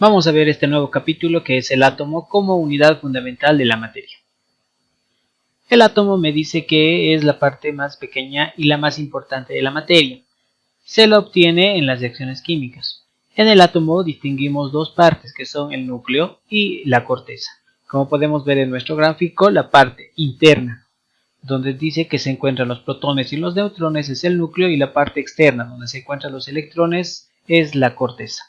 Vamos a ver este nuevo capítulo que es el átomo como unidad fundamental de la materia. El átomo me dice que es la parte más pequeña y la más importante de la materia. Se lo obtiene en las reacciones químicas. En el átomo distinguimos dos partes que son el núcleo y la corteza. Como podemos ver en nuestro gráfico, la parte interna, donde dice que se encuentran los protones y los neutrones, es el núcleo, y la parte externa, donde se encuentran los electrones, es la corteza.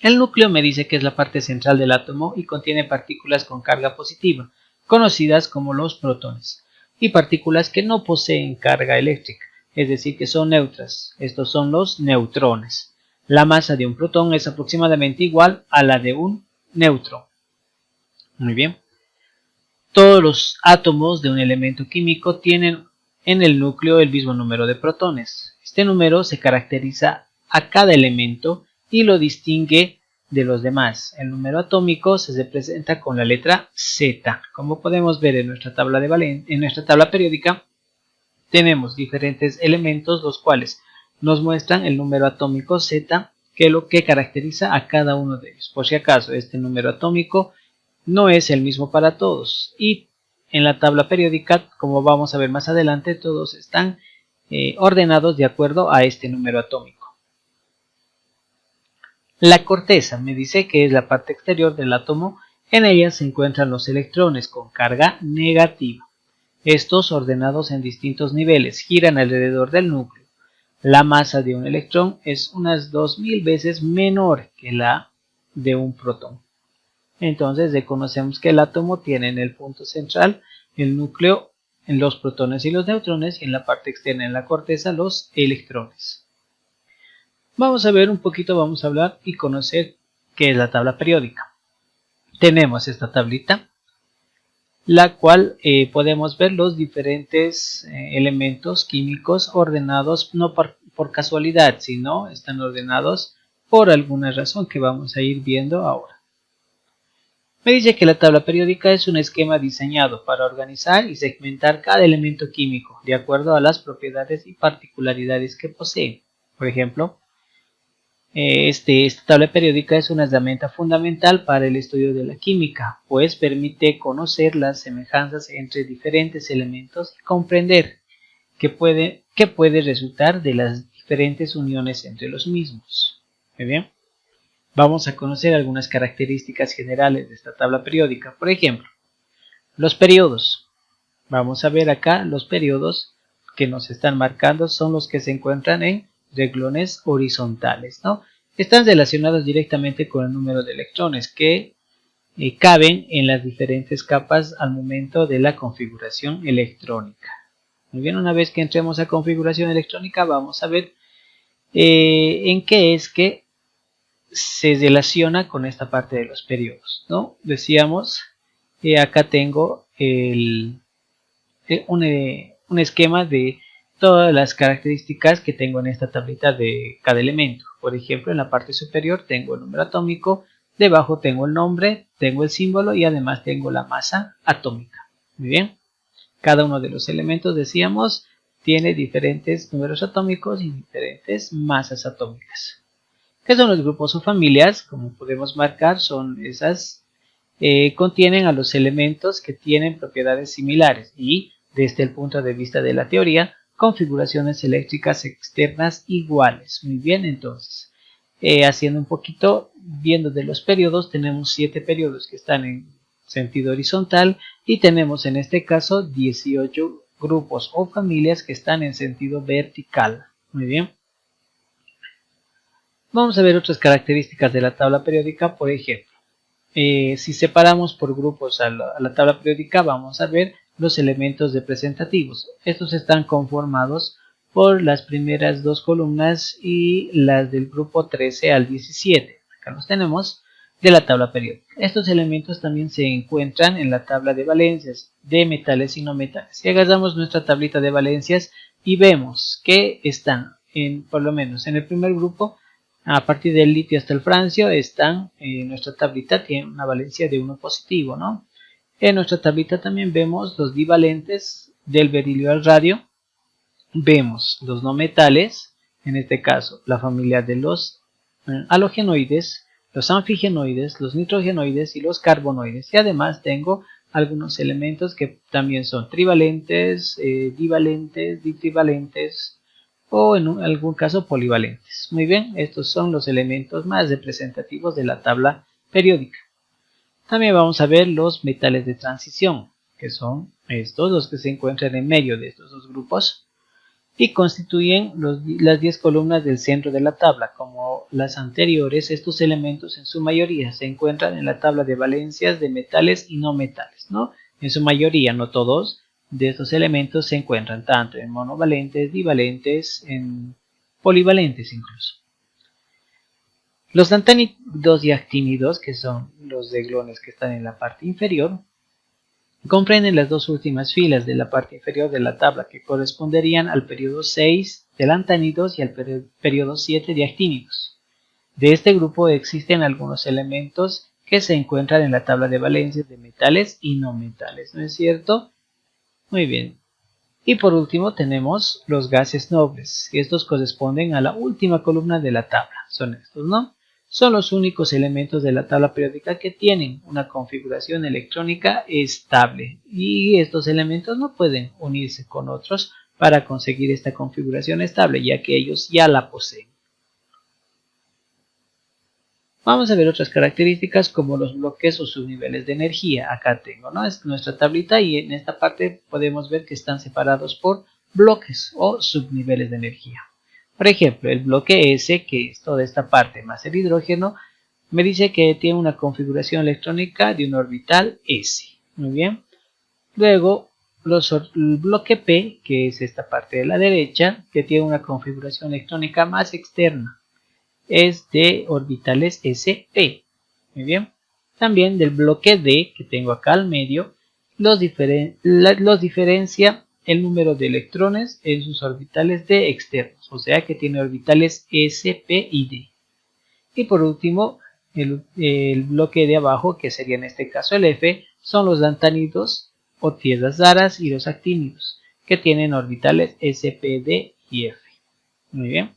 El núcleo me dice que es la parte central del átomo y contiene partículas con carga positiva, conocidas como los protones, y partículas que no poseen carga eléctrica, es decir, que son neutras. Estos son los neutrones. La masa de un protón es aproximadamente igual a la de un neutrón. Muy bien. Todos los átomos de un elemento químico tienen en el núcleo el mismo número de protones. Este número se caracteriza a cada elemento y lo distingue de los demás. El número atómico se representa con la letra Z. Como podemos ver en nuestra tabla periódica, tenemos diferentes elementos los cuales nos muestran el número atómico Z, que es lo que caracteriza a cada uno de ellos. Por si acaso, este número atómico no es el mismo para todos, y en la tabla periódica, como vamos a ver más adelante, todos están ordenados de acuerdo a este número atómico. La corteza me dice que es la parte exterior del átomo. En ella se encuentran los electrones con carga negativa. Estos, ordenados en distintos niveles, giran alrededor del núcleo. La masa de un electrón es unas 2000 veces menor que la de un protón. Entonces reconocemos que el átomo tiene en el punto central el núcleo, en los protones y los neutrones, y en la parte externa, en la corteza, los electrones. Vamos a ver un poquito, vamos a hablar y conocer qué es la tabla periódica. Tenemos esta tablita, la cual podemos ver los diferentes elementos químicos ordenados no por casualidad, sino están ordenados por alguna razón que vamos a ir viendo ahora. Me dice que la tabla periódica es un esquema diseñado para organizar y segmentar cada elemento químico de acuerdo a las propiedades y particularidades que posee. Por ejemplo, esta tabla periódica es una herramienta fundamental para el estudio de la química, pues permite conocer las semejanzas entre diferentes elementos y comprender qué puede resultar de las diferentes uniones entre los mismos. Muy bien. Vamos a conocer algunas características generales de esta tabla periódica. Por ejemplo, los periodos. Vamos a ver acá los periodos que nos están marcando son los que se encuentran en renglones horizontales, ¿no? Están relacionados directamente con el número de electrones que caben en las diferentes capas al momento de la configuración electrónica. Muy bien, una vez que entremos a configuración electrónica, vamos a ver en qué es que se relaciona con esta parte de los periodos, ¿no? Decíamos que acá tengo un esquema de todas las características que tengo en esta tablita de cada elemento. Por ejemplo, en la parte superior tengo el número atómico, debajo tengo el nombre, tengo el símbolo y además tengo la masa atómica. Muy bien. Cada uno de los elementos, decíamos, tiene diferentes números atómicos y diferentes masas atómicas. ¿Qué son los grupos o familias? Como podemos marcar, son esas contienen a los elementos que tienen propiedades similares y, desde el punto de vista de la teoría, configuraciones eléctricas externas iguales. Muy bien, entonces, haciendo un poquito, viendo de los periodos, tenemos 7 periodos que están en sentido horizontal y tenemos en este caso 18 grupos o familias que están en sentido vertical. Muy bien. Vamos a ver otras características de la tabla periódica. Por ejemplo, si separamos por grupos a la tabla periódica, vamos a ver los elementos representativos. Estos están conformados por las primeras dos columnas y las del grupo 13 al 17. Acá los tenemos de la tabla periódica. Estos elementos también se encuentran en la tabla de valencias de metales y no metales. Si agarramos nuestra tablita de valencias y vemos que están, por lo menos en el primer grupo, a partir del litio hasta el francio, nuestra tablita tiene una valencia de 1 positivo, ¿no? En nuestra tablita también vemos los divalentes del berilio al radio. Vemos los no metales, en este caso la familia de los halogenoides, los anfigenoides, los nitrogenoides y los carbonoides. Y además tengo algunos elementos que también son trivalentes, divalentes, ditrivalentes o en algún caso polivalentes. Muy bien, estos son los elementos más representativos de la tabla periódica. También vamos a ver los metales de transición, que son estos, los que se encuentran en medio de estos dos grupos y constituyen las 10 columnas del centro de la tabla. Como las anteriores, estos elementos en su mayoría se encuentran en la tabla de valencias de metales y no metales, ¿no? En su mayoría, no todos, de estos elementos se encuentran tanto en monovalentes, divalentes, en polivalentes incluso. Los lantánidos y actínidos, que son los reglones que están en la parte inferior, comprenden las dos últimas filas de la parte inferior de la tabla, que corresponderían al periodo 6 de lantánidos y al periodo 7 de actínidos. De este grupo existen algunos elementos que se encuentran en la tabla de valencias de metales y no metales, ¿no es cierto? Muy bien. Y por último tenemos los gases nobles. Estos corresponden a la última columna de la tabla. Son estos, ¿no? Son los únicos elementos de la tabla periódica que tienen una configuración electrónica estable. Y estos elementos no pueden unirse con otros para conseguir esta configuración estable, ya que ellos ya la poseen. Vamos a ver otras características como los bloques o subniveles de energía. Acá tengo, ¿no? Es nuestra tablita y en esta parte podemos ver que están separados por bloques o subniveles de energía. Por ejemplo, el bloque S, que es toda esta parte más el hidrógeno, me dice que tiene una configuración electrónica de un orbital S. Muy bien. Luego, el bloque P, que es esta parte de la derecha, que tiene una configuración electrónica más externa. Es de orbitales sp. Muy bien. También del bloque D, que tengo acá al medio, los diferencia el número de electrones en sus orbitales D externos, o sea que tiene orbitales s, p y d. Y por último, el bloque de abajo, que sería en este caso el F, son los lantánidos o tierras raras y los actínidos, que tienen orbitales s, p, d y f. Muy bien.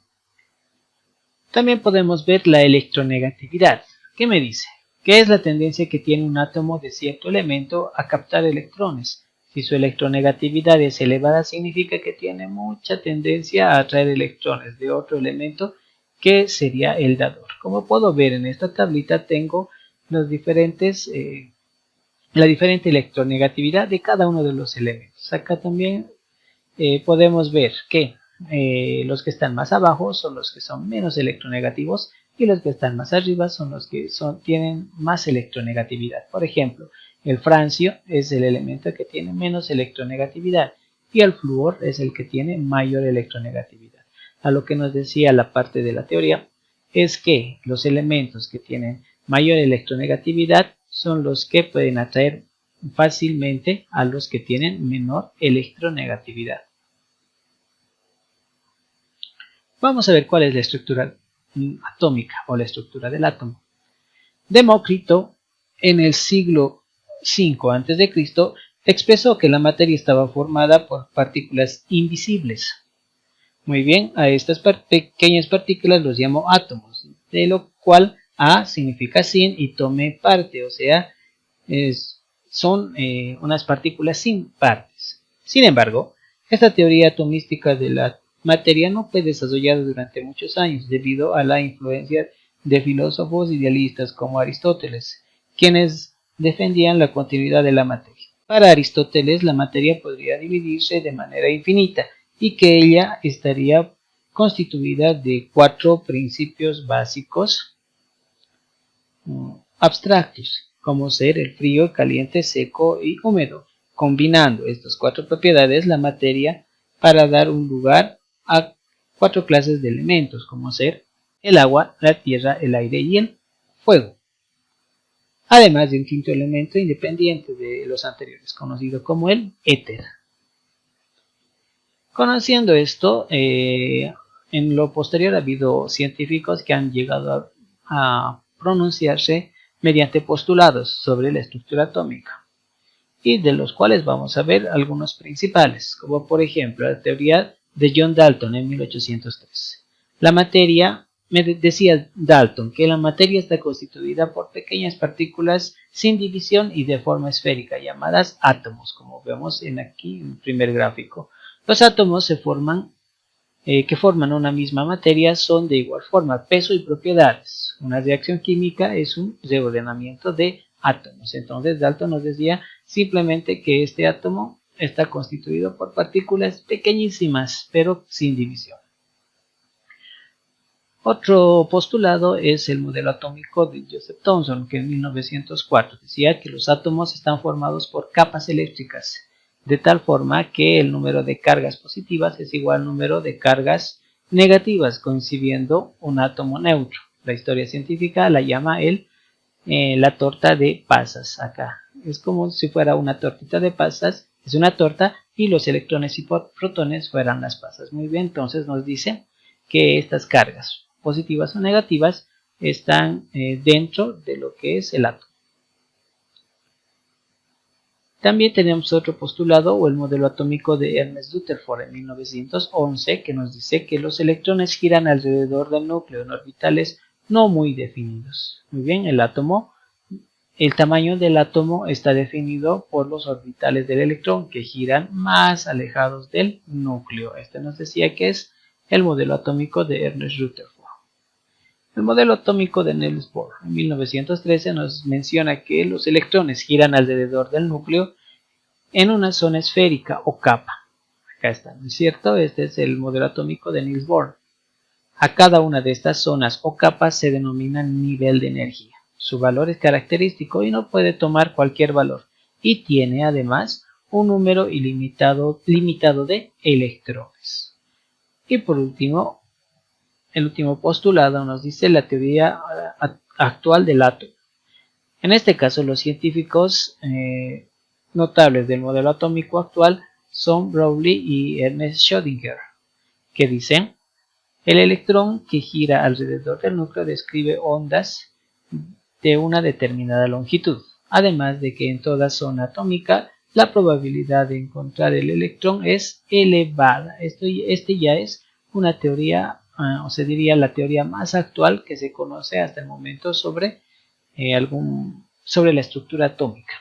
También podemos ver la electronegatividad. ¿Qué me dice? Que es la tendencia que tiene un átomo de cierto elemento a captar electrones. Si su electronegatividad es elevada, significa que tiene mucha tendencia a atraer electrones de otro elemento, que sería el dador. Como puedo ver en esta tablita, tengo la diferente electronegatividad de cada uno de los elementos. Acá también podemos ver que los que están más abajo son los que son menos electronegativos y los que están más arriba son los que tienen más electronegatividad. Por ejemplo, el francio es el elemento que tiene menos electronegatividad y el flúor es el que tiene mayor electronegatividad. A lo que nos decía la parte de la teoría es que los elementos que tienen mayor electronegatividad son los que pueden atraer fácilmente a los que tienen menor electronegatividad. Vamos a ver cuál es la estructura atómica o la estructura del átomo. Demócrito, en el siglo V a.C., expresó que la materia estaba formada por partículas invisibles. Muy bien, a estas pequeñas partículas los llamo átomos, de lo cual A significa sin y tome parte, o sea, son unas partículas sin partes. Sin embargo, esta teoría atomística de la materia no fue desarrollada durante muchos años debido a la influencia de filósofos idealistas como Aristóteles, quienes defendían la continuidad de la materia. Para Aristóteles, la materia podría dividirse de manera infinita y que ella estaría constituida de 4 principios básicos abstractos, como ser el frío, caliente, seco y húmedo, combinando estas 4 propiedades la materia para dar un lugar a 4 clases de elementos, como ser el agua, la tierra, el aire y el fuego. Además de un quinto elemento independiente de los anteriores, conocido como el éter. Conociendo esto, en lo posterior ha habido científicos que han llegado a pronunciarse mediante postulados sobre la estructura atómica, y de los cuales vamos a ver algunos principales, como por ejemplo la teoría de John Dalton en 1803. La materia decía Dalton que la materia está constituida por pequeñas partículas sin división y de forma esférica, llamadas átomos, como vemos aquí en el primer gráfico. Los átomos que forman una misma materia son de igual forma peso y propiedades. Una reacción química es un reordenamiento de átomos. Entonces Dalton nos decía simplemente que este átomo está constituido por partículas pequeñísimas, pero sin división. Otro postulado es el modelo atómico de Joseph Thomson, que en 1904 decía que los átomos están formados por capas eléctricas, de tal forma que el número de cargas positivas es igual al número de cargas negativas, coincidiendo un átomo neutro. La historia científica la llama la torta de pasas. Acá es como si fuera una tortita de pasas, es una torta y los electrones y protones fueran las pasas. Muy bien, entonces nos dice que estas cargas positivas o negativas están dentro de lo que es el átomo. También tenemos otro postulado o el modelo atómico de Ernest Rutherford en 1911 que nos dice que los electrones giran alrededor del núcleo en orbitales no muy definidos. Muy bien, el tamaño del átomo está definido por los orbitales del electrón que giran más alejados del núcleo. Este nos decía que es el modelo atómico de Ernest Rutherford. El modelo atómico de Niels Bohr en 1913 nos menciona que los electrones giran alrededor del núcleo en una zona esférica o capa. Acá está, ¿no es cierto? Este es el modelo atómico de Niels Bohr. A cada una de estas zonas o capas se denomina nivel de energía. Su valor es característico y no puede tomar cualquier valor y tiene además un número ilimitado de electrones. Y por último, el último postulado nos dice la teoría actual del átomo. En este caso, los científicos notables del modelo atómico actual son Broglie y Ernest Schrödinger, que dicen: el electrón que gira alrededor del núcleo describe ondas de una determinada longitud, además de que en toda zona atómica la probabilidad de encontrar el electrón es elevada. Este ya es una teoría, o se diría la teoría más actual que se conoce hasta el momento sobre la estructura atómica.